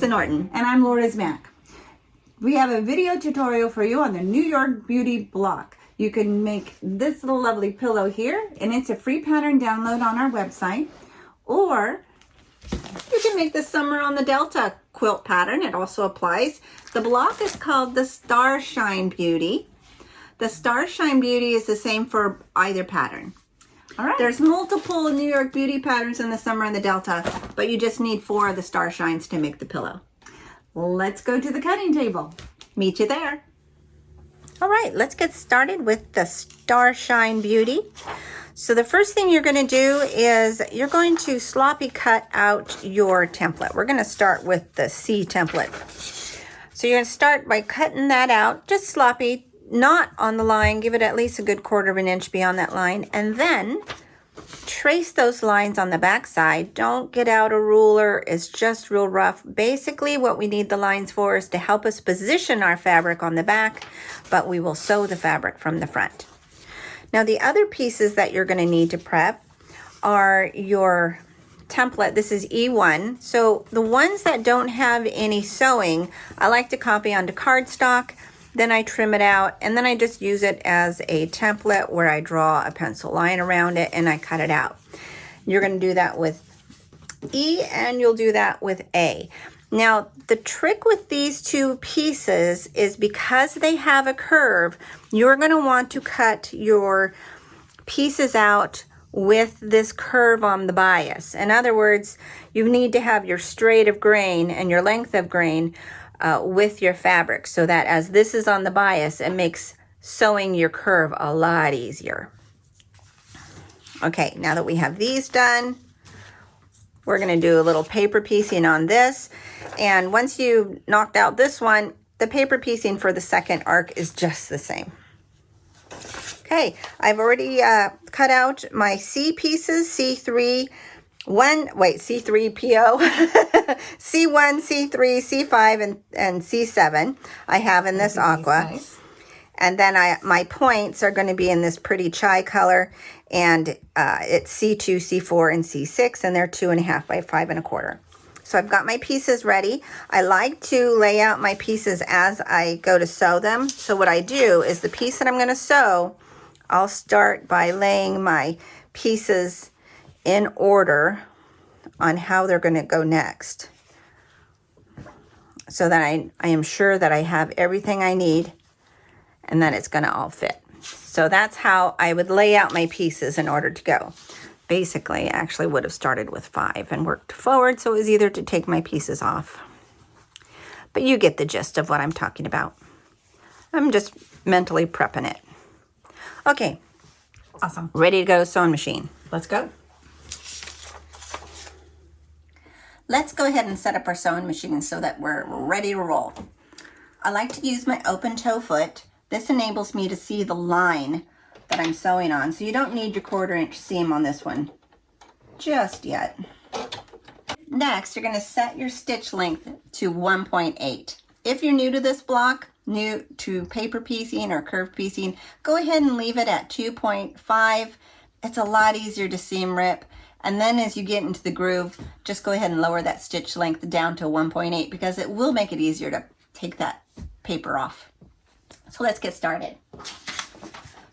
Lisa Norton. And I'm Lora Zmak. We have a video tutorial for you on the New York Beauty block. You can make this little lovely pillow here, and it's a free pattern download on our website. Or you can make this summer on the Delta Quilt Pattern. It also applies. The block is called the Starshine Beauty. The Starshine Beauty is the same for either pattern. All right. There's multiple New York Beauty patterns in the summer and the Delta, but you just need 4 of the Starshines to make the pillow. Let's go to the cutting table. Meet you there. All right, let's get started with the Starshine Beauty. So the first thing you're going to do is you're going to sloppy cut out your template. We're going to start with the C template. So you're going to start by cutting that out, just sloppy, not on the line. Give it at least a good 1/4 inch beyond that line, and then trace those lines on the back side. Don't get out a ruler. It's just real rough. Basically, what we need the lines for is to help us position our fabric on the back, but we will sew the fabric from the front. Now, the other pieces that you're going to need to prep are your template. This is E1. So the ones that don't have any sewing, I like to copy onto cardstock. Then I trim it out, and then I just use it as a template where I draw a pencil line around it and I cut it out. You're going to do that with E, and you'll do that with A. Now, the trick with these two pieces is because they have a curve, you're going to want to cut your pieces out with this curve on the bias. In other words, you need to have your straight of grain and your length of grain with your fabric, so that as this is on the bias, it makes sewing your curve a lot easier. Okay, now that we have these done, we're going to do a little paper piecing on this. And once you've knocked out this one, the paper piecing for the second arc is just the same. Okay, I've already cut out my C pieces, C3, C3PO, C1, C3, C5, and C7 I have in this aqua. Nice. And then my points are going to be in this pretty chai color, and it's C2, C4, and C6, and they're 2.5 by 5 1/4. So I've got my pieces ready. I like to lay out my pieces as I go to sew them. So what I do is the piece that I'm going to sew, I'll start by laying my pieces in order on how they're going to go next, so that I am sure that I have everything I need and that it's going to all fit. So that's how I would lay out my pieces in order to go. Basically, I actually would have started with 5 and worked forward, so it was easier to take my pieces off. But you get the gist of what I'm talking about. I'm just mentally prepping it. Okay. Awesome. Ready to go, sewing machine. Let's go. Let's go ahead and set up our sewing machine so that we're ready to roll. I like to use my open toe foot. This enables me to see the line that I'm sewing on. So you don't need your 1/4 inch seam on this one just yet. Next, you're going to set your stitch length to 1.8. If you're new to this block, new to paper piecing or curved piecing, go ahead and leave it at 2.5. It's a lot easier to seam rip. And then as you get into the groove, just go ahead and lower that stitch length down to 1.8 because it will make it easier to take that paper off. So let's get started.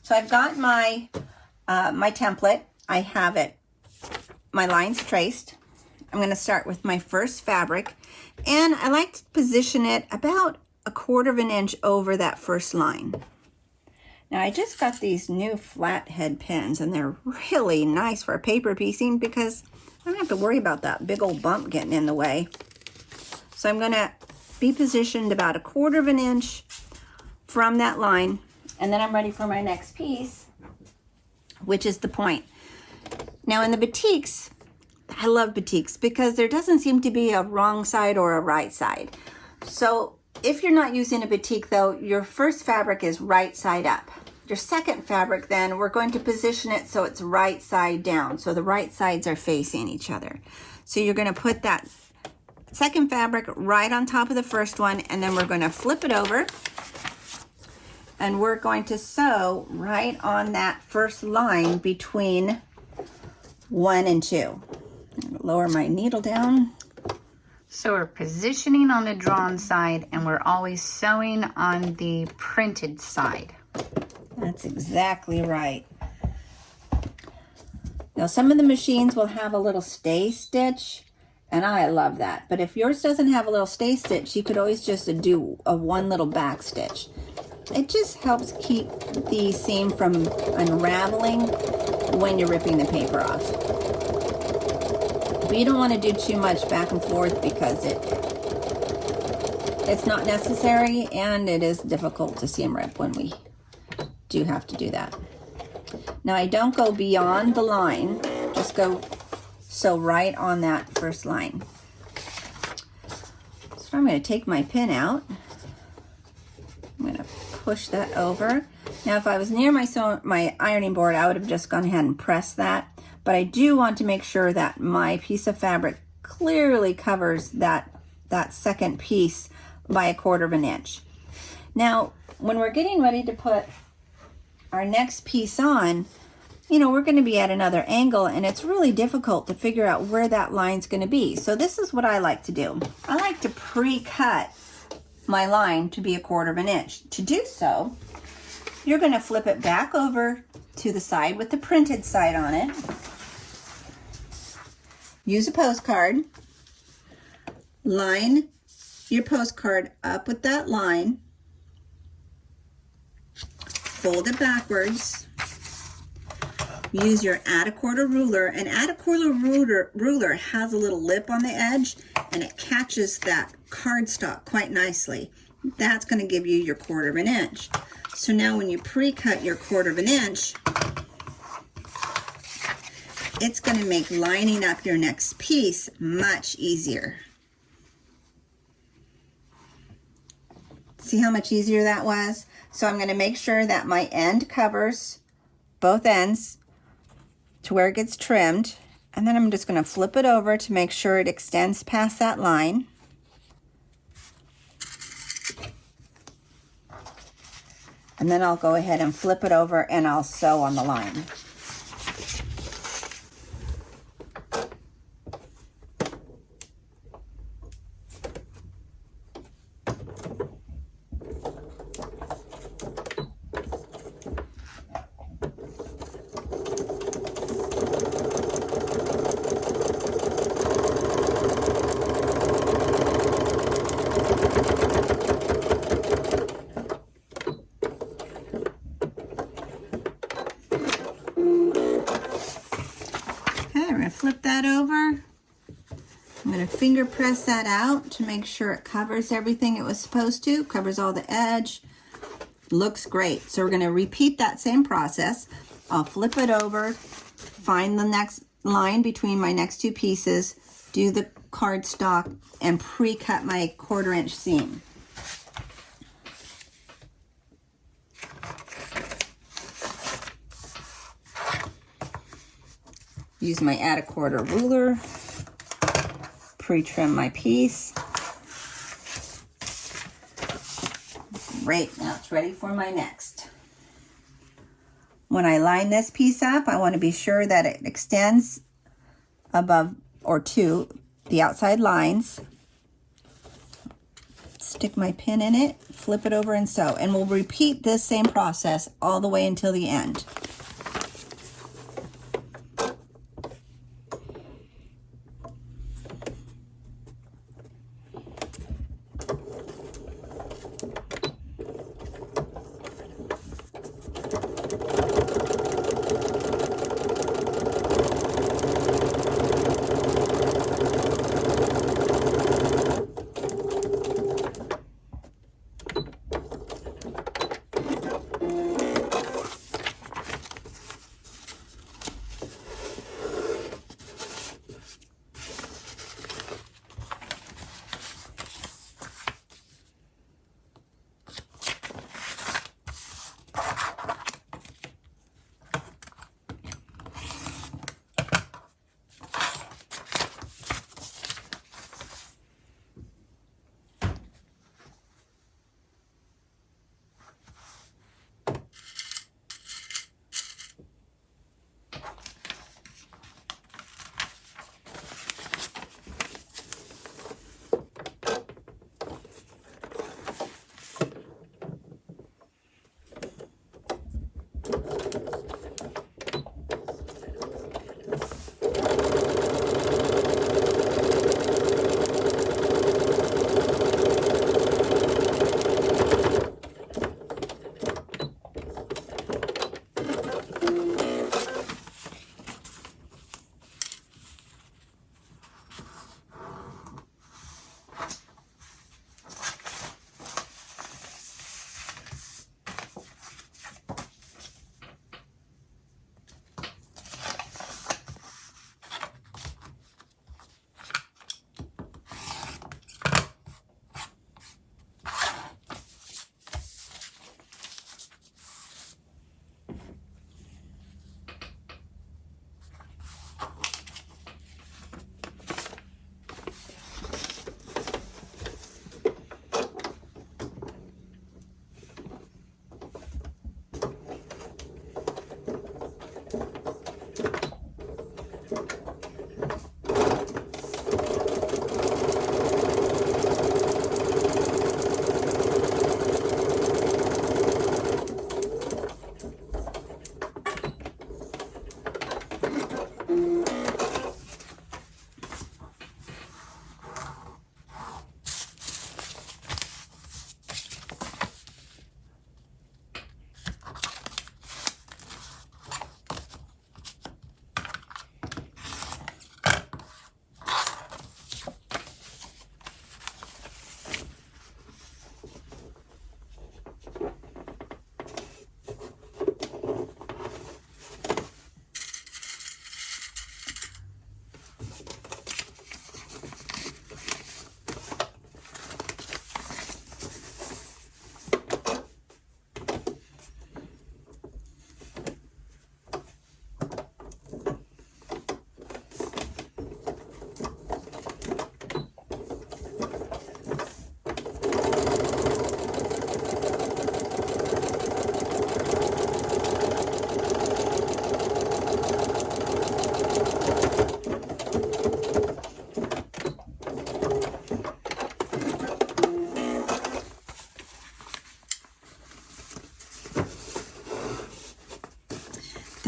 So I've got my template. I have my lines traced. I'm going to start with my first fabric, and I like to position it about 1/4 inch over that first line. Now, I just got these new flathead pins, and they're really nice for paper piecing because I don't have to worry about that big old bump getting in the way. So I'm going to be positioned about 1/4 inch from that line, and then I'm ready for my next piece, which is the point. Now, in the batiks, I love batiks because there doesn't seem to be a wrong side or a right side. So if you're not using a batik though, your first fabric is right side up. Your second fabric then, we're going to position it so it's right side down. So the right sides are facing each other. So you're going to put that second fabric right on top of the first one, and then we're going to flip it over. And we're going to sew right on that first line between 1 and 2. Lower my needle down So we're positioning on the drawn side and we're always sewing on the printed side. That's exactly right. Now some of the machines will have a little stay stitch, and I love that. But if yours doesn't have a little stay stitch, you could always just do a one little back stitch. It just helps keep the seam from unraveling when you're ripping the paper off. But you don't want to do too much back and forth because it's not necessary, and it is difficult to seam rip when we do have to do that. Now I don't go beyond the line, just go sew right on that first line. So I'm going to take my pin out. I'm going to push that over. Now if I was near my ironing board, I would have just gone ahead and pressed that, but I do want to make sure that my piece of fabric clearly covers that second piece by 1/4 inch. Now when we're getting ready to put our next piece on, you know, we're going to be at another angle, and it's really difficult to figure out where that line's going to be. So this is what I like to do. I like to pre-cut my line to be 1/4 inch. To do so, you're going to flip it back over to the side with the printed side on it. Use a postcard. Line your postcard up with that line. Fold it backwards. Use your add a quarter ruler, and add a quarter ruler has a little lip on the edge, and it catches that cardstock quite nicely. That's going to give you your 1/4 inch. So now when you pre-cut your 1/4 inch, it's going to make lining up your next piece much easier. See how much easier that was? So I'm going to make sure that my end covers both ends to where it gets trimmed, and then I'm just going to flip it over to make sure it extends past that line. And then I'll go ahead and flip it over and I'll sew on the line. Flip that over. I'm going to finger press that out to make sure it covers everything it was supposed to, covers all the edge. Looks great. So we're going to repeat that same process. I'll flip it over, find the next line between my next two pieces, do the cardstock, and pre-cut my 1/4 inch seam. Use my add a quarter ruler, pre-trim my piece. Great, now it's ready for my next. When I line this piece up, I want to be sure that it extends above or to the outside lines. Stick my pin in it, flip it over and sew. And we'll repeat this same process all the way until the end.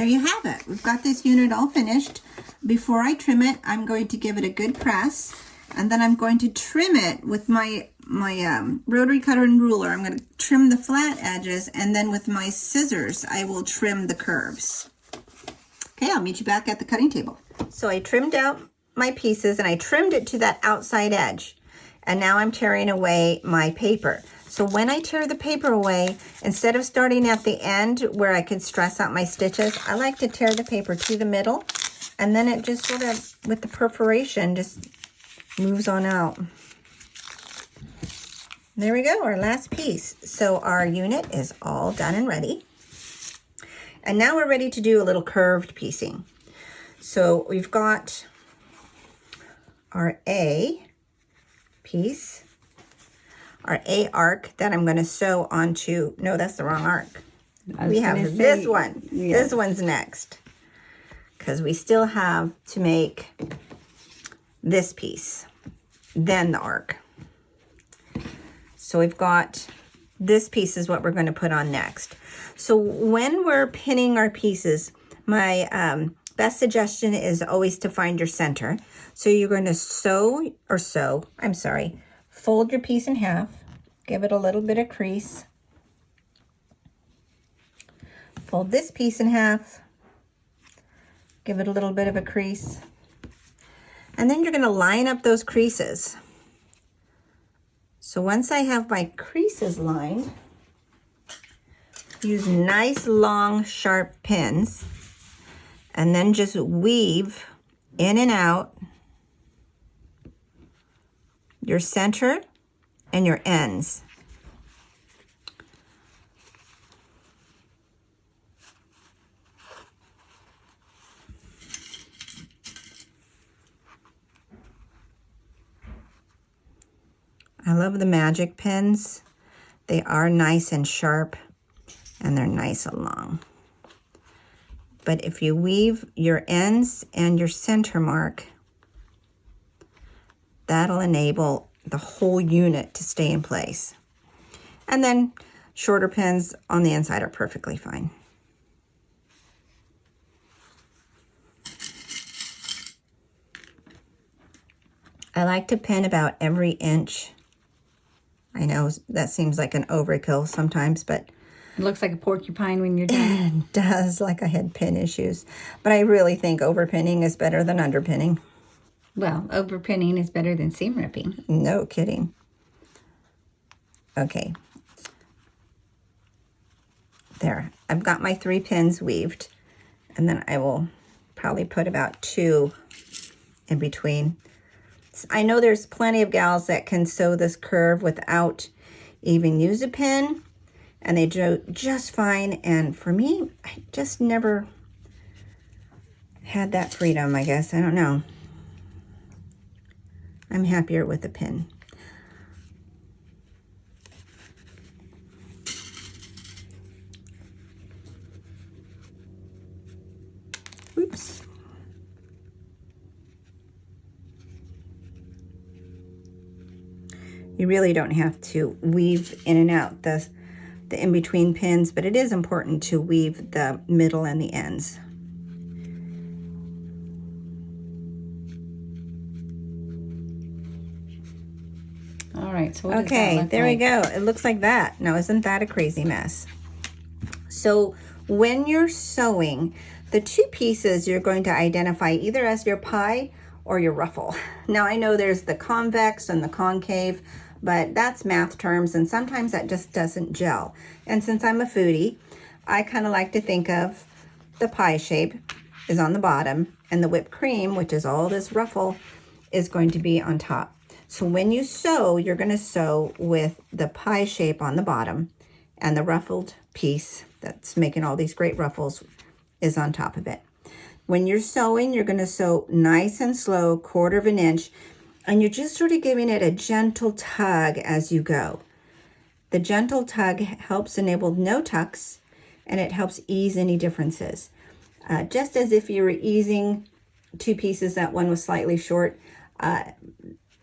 there you have it. We've got this unit all finished. Before I trim it, I'm going to give it a good press, and then I'm going to trim it with my rotary cutter and ruler. I'm going to trim the flat edges, and then with my scissors, I will trim the curves. Okay, I'll meet you back at the cutting table. So I trimmed out my pieces, and I trimmed it to that outside edge. And now I'm tearing away my paper. So when I tear the paper away, instead of starting at the end where I could stress out my stitches, I like to tear the paper to the middle, and then it just sort of, with the perforation, just moves on out. There we go, our last piece. So our unit is all done and ready. And now we're ready to do a little curved piecing. So we've got our A piece, our A arc that I'm going to sew onto. No, that's the wrong arc. We have this one. Yes. This one's next, because we still have to make this piece, then the arc. So we've got this piece is what we're going to put on next. So when we're pinning our pieces, my best suggestion is always to find your center. So you're going to fold your piece in half, give it a little bit of crease, fold this piece in half, give it a little bit of a crease, and then you're going to line up those creases. So once I have my creases lined, use nice long sharp pins, and then just weave in and out your center and your ends. I love the magic pins. They are nice and sharp, and they're nice and long. But if you weave your ends and your center mark, that'll enable the whole unit to stay in place. And then shorter pins on the inside are perfectly fine. I like to pin about every inch. I know that seems like an overkill sometimes, but it looks like a porcupine when you're done. It does, like I had pin issues. But I really think overpinning is better than underpinning. Well, overpinning is better than seam ripping. No kidding. Okay. There. I've got my 3 pins weaved. And then I will probably put about 2 in between. I know there's plenty of gals that can sew this curve without even use a pin, and they do just fine. And for me, I just never had that freedom, I guess. I don't know. I'm happier with a pin. Oops. You really don't have to weave in and out the in-between pins, but it is important to weave the middle and the ends. All right, so what okay, there we go. It looks like that. Now, isn't that a crazy mess? So when you're sewing, the 2 pieces you're going to identify either as your pie or your ruffle. Now, I know there's the convex and the concave, but that's math terms, and sometimes that just doesn't gel. And since I'm a foodie, I kind of like to think of the pie shape is on the bottom, and the whipped cream, which is all this ruffle, is going to be on top. So when you sew, you're going to sew with the pie shape on the bottom, and the ruffled piece that's making all these great ruffles is on top of it. When you're sewing, you're going to sew nice and slow, 1/4 of an inch, and you're just sort of giving it a gentle tug as you go. The gentle tug helps enable no tucks, and it helps ease any differences. Just as if you were easing 2 pieces that one was slightly short,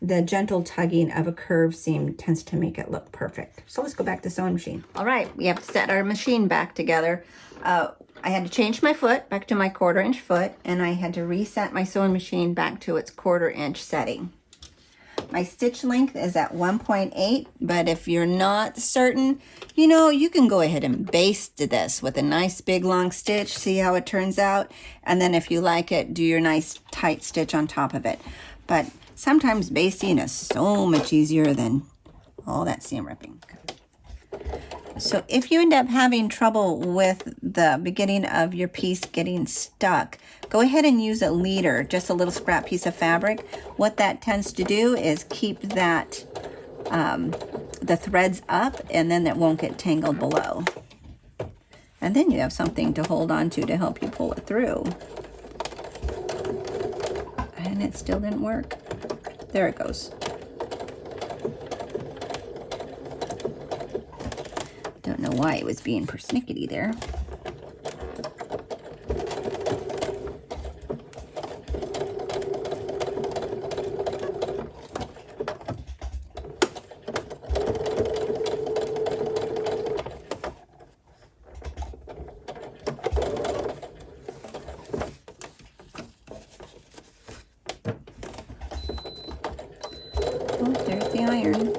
the gentle tugging of a curved seam tends to make it look perfect. So let's go back to sewing machine. All right, we have to set our machine back together. I had to change my foot back to my 1/4 inch foot, and I had to reset my sewing machine back to its 1/4 inch setting. My stitch length is at 1.8, but if you're not certain, you know, you can go ahead and baste this with a nice big long stitch, see how it turns out, and then if you like it, do your nice tight stitch on top of it. But sometimes basting is so much easier than all that seam ripping. So if you end up having trouble with the beginning of your piece getting stuck, go ahead and use a leader, just a little scrap piece of fabric. What that tends to do is keep that the threads up, and then it won't get tangled below. And then you have something to hold on to help you pull it through. And it still didn't work. There it goes. Don't know why it was being persnickety there. Oh, there's the iron.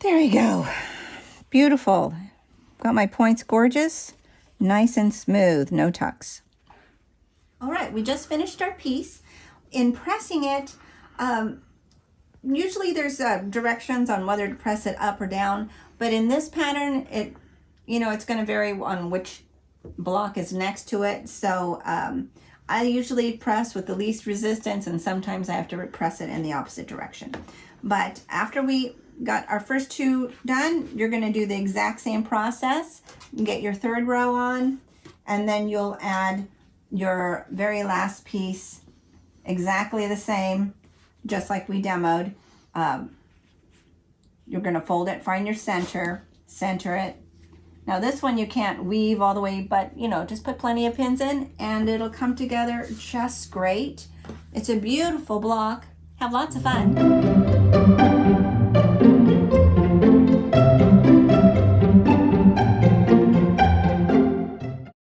There you go. Beautiful. Got my points gorgeous, nice and smooth, no tucks. All right, we just finished our piece. In pressing it, usually there's directions on whether to press it up or down, but in this pattern, it's going to vary on which block is next to it. So I usually press with the least resistance, and sometimes I have to press it in the opposite direction. But after we got our first 2 done, you're going to do the exact same process. You get your 3rd row on, and then you'll add your very last piece exactly the same, just like we demoed. You're going to fold it, find your center it. Now this one you can't weave all the way, but just put plenty of pins in and it'll come together just great. It's a beautiful block. Have lots of fun.